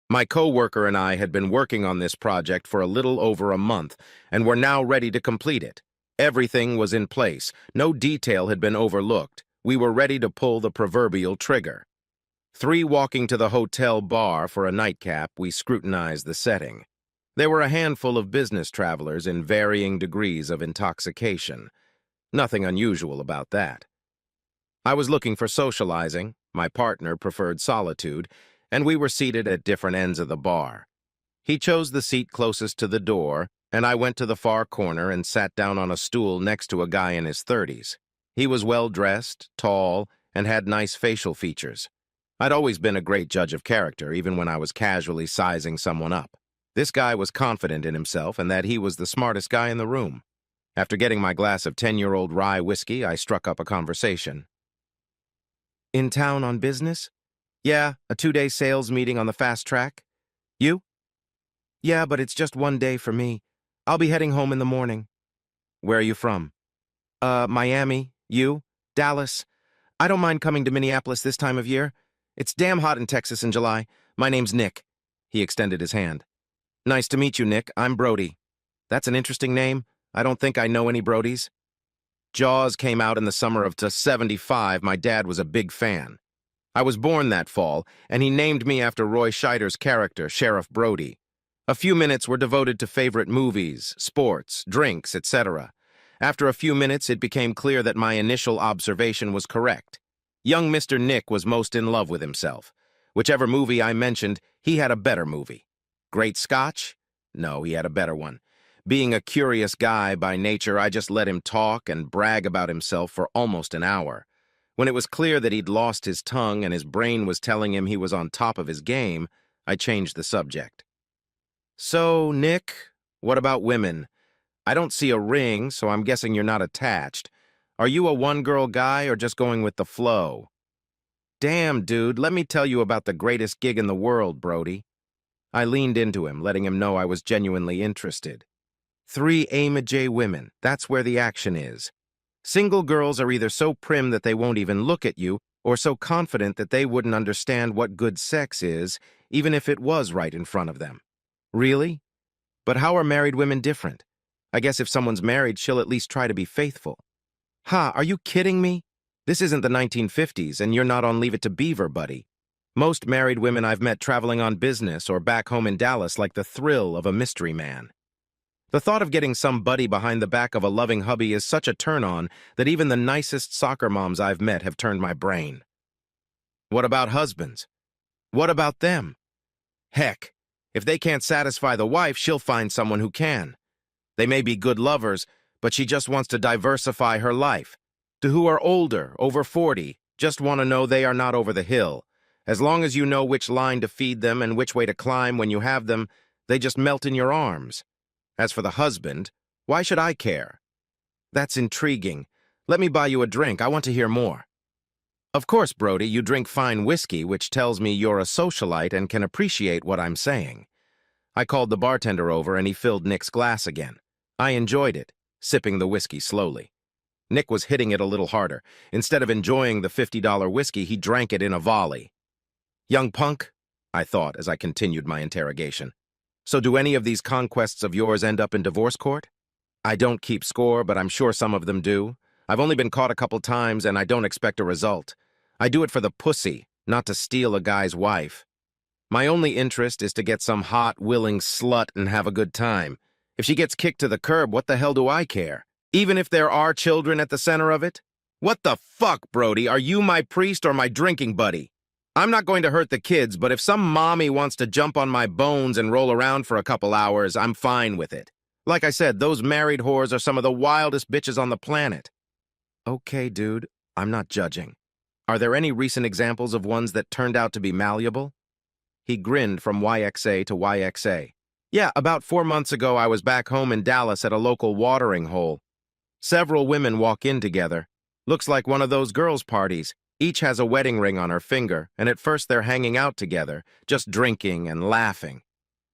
My coworker and I had been working on this project for a little over a month, and were now ready to complete it. Everything was in place. No detail had been overlooked. We were ready to pull the proverbial trigger. Three walking to the hotel bar for a nightcap, we scrutinized the setting. There were a handful of business travelers in varying degrees of intoxication. Nothing unusual about that. I was looking for socializing, my partner preferred solitude, and we were seated at different ends of the bar. He chose the seat closest to the door, and I went to the far corner and sat down on a stool next to a guy in his 30s. He was well-dressed, tall, and had nice facial features. I'd always been a great judge of character, even when I was casually sizing someone up. This guy was confident in himself and that he was the smartest guy in the room. After getting my glass of 10-year-old rye whiskey, I struck up a conversation. "In town on business?" "Yeah, a 2-day sales meeting on the fast track." "You?" "Yeah, but it's just one day for me. I'll be heading home in the morning." "Where are you from?" Miami. You?" "Dallas. I don't mind coming to Minneapolis this time of year. It's damn hot in Texas in July. My name's Nick." He extended his hand. "Nice to meet you, Nick. I'm Brody." "That's an interesting name. I don't think I know any Brodys." Jaws came out in the summer of '75. My dad was a big fan. I was born that fall, and he named me after Roy Scheider's character, Sheriff Brody. A few minutes were devoted to favorite movies, sports, drinks, etc. After a few minutes, it became clear that my initial observation was correct. Young Mr. Nick was most in love with himself. Whichever movie I mentioned, he had a better movie. Great Scotch? No, he had a better one. Being a curious guy by nature, I just let him talk and brag about himself for almost an hour. When it was clear that he'd lost his tongue and his brain was telling him he was on top of his game, I changed the subject. "So, Nick, what about women? I don't see a ring, so I'm guessing you're not attached. Are you a one-girl guy or just going with the flow?" "Damn, dude, let me tell you about the greatest gig in the world, Brody." I leaned into him, letting him know I was genuinely interested. 3 AIM-A-J women, that's where the action is. Single girls are either so prim that they won't even look at you, or so confident that they wouldn't understand what good sex is, even if it was right in front of them. Really? But how are married women different? I guess if someone's married, she'll at least try to be faithful. Ha, are you kidding me? This isn't the 1950s, and you're not on Leave It to Beaver, buddy. Most married women I've met traveling on business or back home in Dallas like the thrill of a mystery man. The thought of getting some buddy behind the back of a loving hubby is such a turn-on that even the nicest soccer moms I've met have turned my brain. What about husbands? What about them? Heck, if they can't satisfy the wife, she'll find someone who can. They may be good lovers, but she just wants to diversify her life. To who are older, over 40, just want to know they are not over the hill. As long as you know which line to feed them and which way to climb when you have them, they just melt in your arms. As for the husband, why should I care? That's intriguing. Let me buy you a drink. I want to hear more. Of course, Brody, you drink fine whiskey, which tells me you're a socialite and can appreciate what I'm saying. I called the bartender over and he filled Nick's glass again. I enjoyed it, sipping the whiskey slowly. Nick was hitting it a little harder. Instead of enjoying the $50 whiskey, he drank it in a volley. "Young punk," I thought as I continued my interrogation. "So do any of these conquests of yours end up in divorce court?" "I don't keep score, but I'm sure some of them do. I've only been caught a couple times, and I don't expect a result. I do it for the pussy, not to steal a guy's wife. My only interest is to get some hot, willing slut and have a good time. If she gets kicked to the curb, what the hell do I care? Even if there are children at the center of it? What the fuck, Brody? Are you my priest or my drinking buddy? I'm not going to hurt the kids, but if some mommy wants to jump on my bones and roll around for a couple hours, I'm fine with it. Like I said, those married whores are some of the wildest bitches on the planet." "Okay, dude, I'm not judging. Are there any recent examples of ones that turned out to be malleable?" He grinned from YXA to YXA. "Yeah, about 4 months ago I was back home in Dallas at a local watering hole. Several women walk in together. Looks like one of those girls' parties. Each has a wedding ring on her finger, and at first they're hanging out together, just drinking and laughing.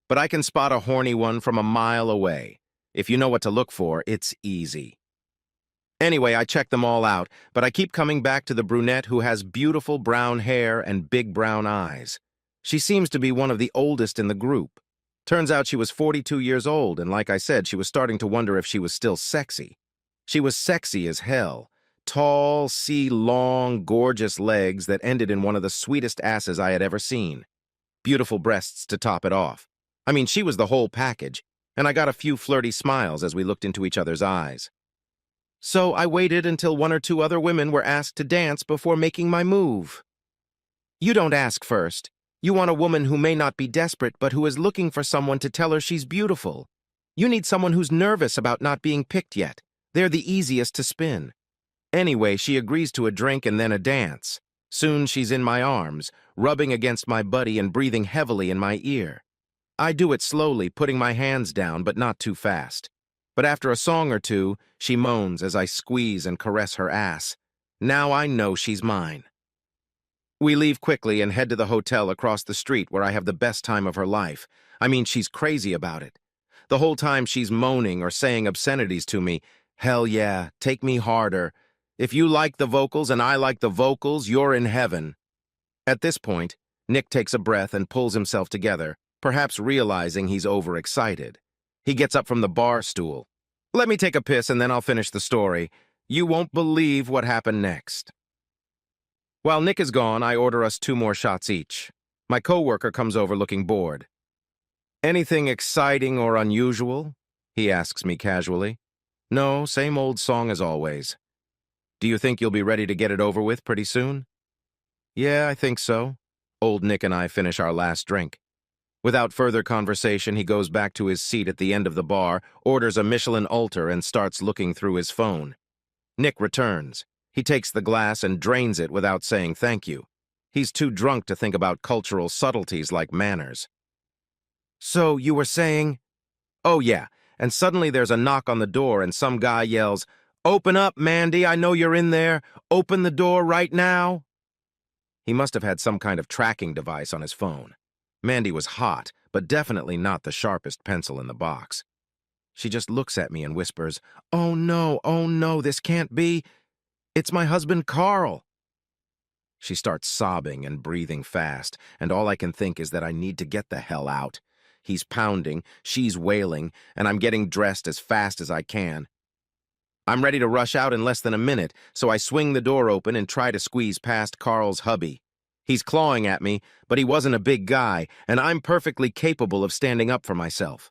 But I can spot a horny one from a mile away. If you know what to look for, it's easy. Anyway, I check them all out, but I keep coming back to the brunette who has beautiful brown hair and big brown eyes. She seems to be one of the oldest in the group. Turns out she was 42 years old, and like I said, she was starting to wonder if she was still sexy. She was sexy as hell. Tall, long, gorgeous legs that ended in one of the sweetest asses I had ever seen. Beautiful breasts to top it off. I mean, she was the whole package, and I got a few flirty smiles as we looked into each other's eyes. So I waited until one or two other women were asked to dance before making my move. You don't ask first. You want a woman who may not be desperate, but who is looking for someone to tell her she's beautiful. You need someone who's nervous about not being picked yet. They're the easiest to spin. Anyway, she agrees to a drink and then a dance. Soon she's in my arms, rubbing against my buddy and breathing heavily in my ear. I do it slowly, putting my hands down, but not too fast. But after a song or two, she moans as I squeeze and caress her ass. Now I know she's mine. We leave quickly and head to the hotel across the street where I have the best time of her life. I mean, she's crazy about it. The whole time she's moaning or saying obscenities to me. Hell yeah, take me harder. If you like the vocals and I like the vocals, you're in heaven. At this point, Nick takes a breath and pulls himself together, perhaps realizing he's overexcited. He gets up from the bar stool. Let me take a piss and then I'll finish the story. You won't believe what happened next. While Nick is gone, I order us 2 more shots each. My coworker comes over looking bored. Anything exciting or unusual? He asks me casually. No, same old song as always. Do you think you'll be ready to get it over with pretty soon? Yeah, I think so. Old Nick and I finish our last drink. Without further conversation, he goes back to his seat at the end of the bar, orders a Michelin Ultra, and starts looking through his phone. Nick returns. He takes the glass and drains it without saying thank you. He's too drunk to think about cultural subtleties like manners. So, you were saying? Oh yeah, and suddenly there's a knock on the door and some guy yells, "Open up, Mandy, I know you're in there. Open the door right now." He must have had some kind of tracking device on his phone. Mandy was hot, but definitely not the sharpest pencil in the box. She just looks at me and whispers, oh no, this can't be. It's my husband, Carl." She starts sobbing and breathing fast, and all I can think is that I need to get the hell out. He's pounding, she's wailing, and I'm getting dressed as fast as I can. I'm ready to rush out in less than a minute, so I swing the door open and try to squeeze past Carl's hubby. He's clawing at me, but he wasn't a big guy, and I'm perfectly capable of standing up for myself.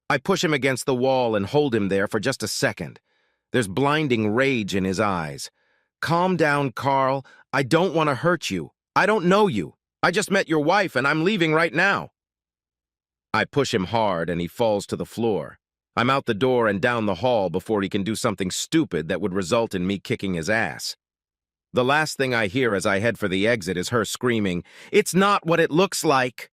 I push him against the wall and hold him there for just a second. There's blinding rage in his eyes. Calm down, Carl. I don't want to hurt you. I don't know you. I just met your wife and I'm leaving right now. I push him hard and he falls to the floor. I'm out the door and down the hall before he can do something stupid that would result in me kicking his ass. The last thing I hear as I head for the exit is her screaming, "It's not what it looks like."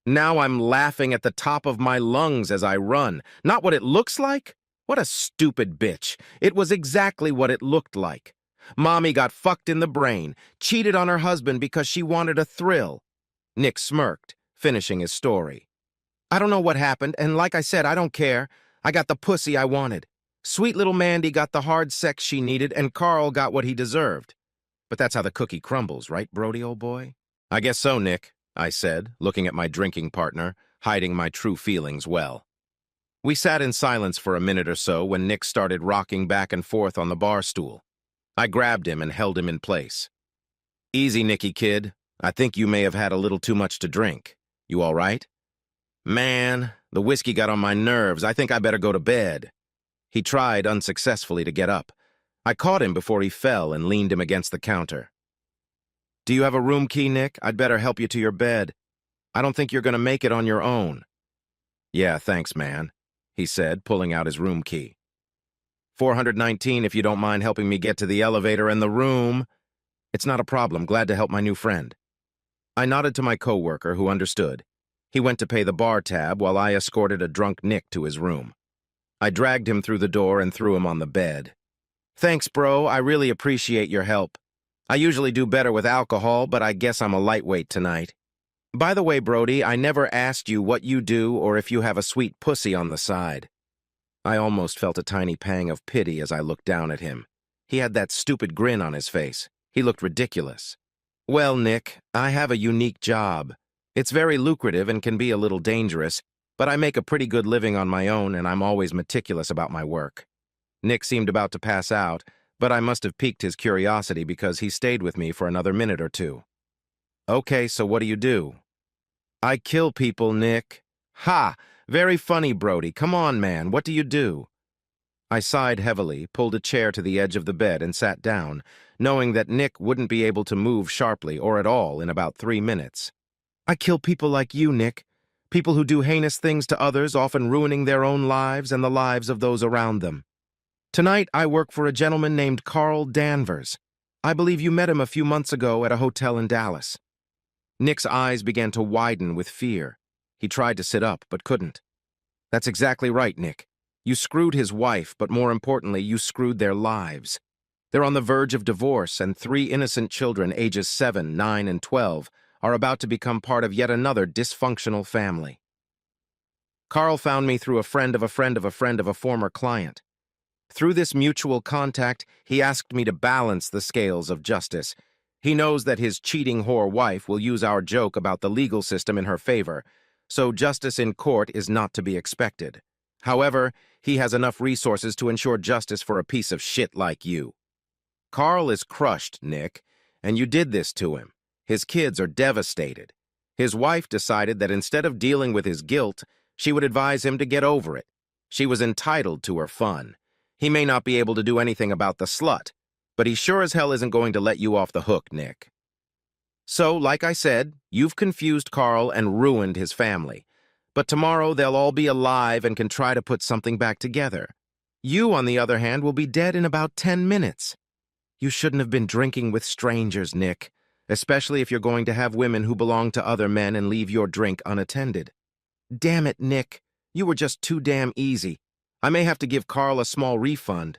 Now I'm laughing at the top of my lungs as I run. Not what it looks like? What a stupid bitch. It was exactly what it looked like. Mommy got fucked in the brain, cheated on her husband because she wanted a thrill. Nick smirked, finishing his story. I don't know what happened, and like I said, I don't care. I got the pussy I wanted. Sweet little Mandy got the hard sex she needed, and Carl got what he deserved. But that's how the cookie crumbles, right, Brody, old boy? I guess so, Nick, I said, looking at my drinking partner, hiding my true feelings well. We sat in silence for a minute or so when Nick started rocking back and forth on the bar stool. I grabbed him and held him in place. Easy, Nicky kid. I think you may have had a little too much to drink. You all right? Man, the whiskey got on my nerves. I think I better go to bed. He tried unsuccessfully to get up. I caught him before he fell and leaned him against the counter. Do you have a room key, Nick? I'd better help you to your bed. I don't think you're going to make it on your own. Yeah, thanks, man, he said, pulling out his room key. 419 if you don't mind helping me get to the elevator and the room. It's not a problem. Glad to help my new friend. I nodded to my coworker, who understood. He went to pay the bar tab while I escorted a drunk Nick to his room. I dragged him through the door and threw him on the bed. Thanks, bro. I really appreciate your help. I usually do better with alcohol, but I guess I'm a lightweight tonight. By the way, Brody, I never asked you what you do or if you have a sweet pussy on the side. I almost felt a tiny pang of pity as I looked down at him. He had that stupid grin on his face. He looked ridiculous. Well, Nick, I have a unique job. It's very lucrative and can be a little dangerous, but I make a pretty good living on my own and I'm always meticulous about my work. Nick seemed about to pass out, but I must have piqued his curiosity because he stayed with me for another minute or two. Okay, so what do you do? I kill people, Nick. Ha! Very funny, Brody. Come on, man. What do you do? I sighed heavily, pulled a chair to the edge of the bed, and sat down, knowing that Nick wouldn't be able to move sharply or at all in about 3 minutes. I kill people like you, Nick. People who do heinous things to others, often ruining their own lives and the lives of those around them. Tonight, I work for a gentleman named Carl Danvers. I believe you met him a few months ago at a hotel in Dallas. Nick's eyes began to widen with fear. He tried to sit up, but couldn't. That's exactly right, Nick. You screwed his wife, but more importantly, you screwed their lives. They're on the verge of divorce, and 3 innocent children, ages 7, 9, and 12, are about to become part of yet another dysfunctional family. Carl found me through a friend of a friend of a friend of a former client. Through this mutual contact, he asked me to balance the scales of justice. He knows that his cheating whore wife will use our joke about the legal system in her favor, so justice in court is not to be expected. However, he has enough resources to ensure justice for a piece of shit like you. Carl is crushed, Nick, and you did this to him. His kids are devastated. His wife decided that instead of dealing with his guilt, she would advise him to get over it. She was entitled to her fun. He may not be able to do anything about the slut, but he sure as hell isn't going to let you off the hook, Nick. So, like I said, you've confused Carl and ruined his family. But tomorrow they'll all be alive and can try to put something back together. You, on the other hand, will be dead in about 10 minutes. You shouldn't have been drinking with strangers, Nick, especially if you're going to have women who belong to other men and leave your drink unattended. Damn it, Nick. You were just too damn easy. I may have to give Carl a small refund.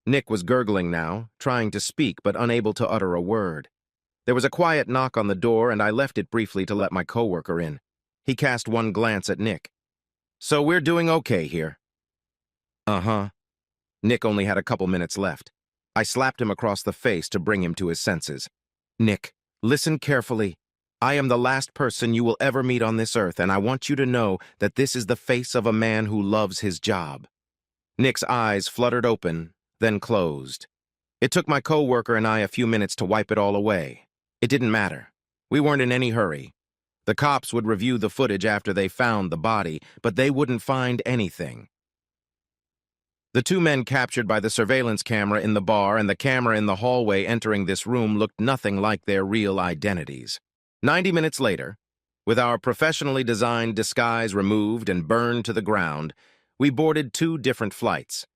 Nick was gurgling now, trying to speak but unable to utter a word. There was a quiet knock on the door and I left it briefly to let my coworker in. He cast one glance at Nick. So we're doing okay here. Uh-huh. Nick only had a couple minutes left. I slapped him across the face to bring him to his senses. Nick, listen carefully. I am the last person you will ever meet on this earth, and I want you to know that this is the face of a man who loves his job. Nick's eyes fluttered open, then closed. It took my coworker and I a few minutes to wipe it all away. It didn't matter. We weren't in any hurry. The cops would review the footage after they found the body, but they wouldn't find anything. The 2 men captured by the surveillance camera in the bar and the camera in the hallway entering this room looked nothing like their real identities. 90 minutes later, with our professionally designed disguise removed and burned to the ground, we boarded 2 different flights.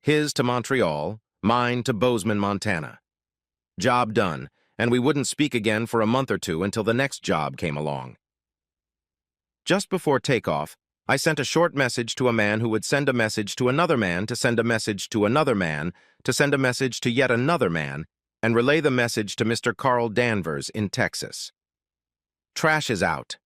His to Montreal, mine to Bozeman, Montana. Job done, and we wouldn't speak again for a month or 2 until the next job came along. Just before takeoff, I sent a short message to a man who would send a message to another man to send a message to another man to send a message to yet another man and relay the message to Mr. Carl Danvers in Texas. Trash is out.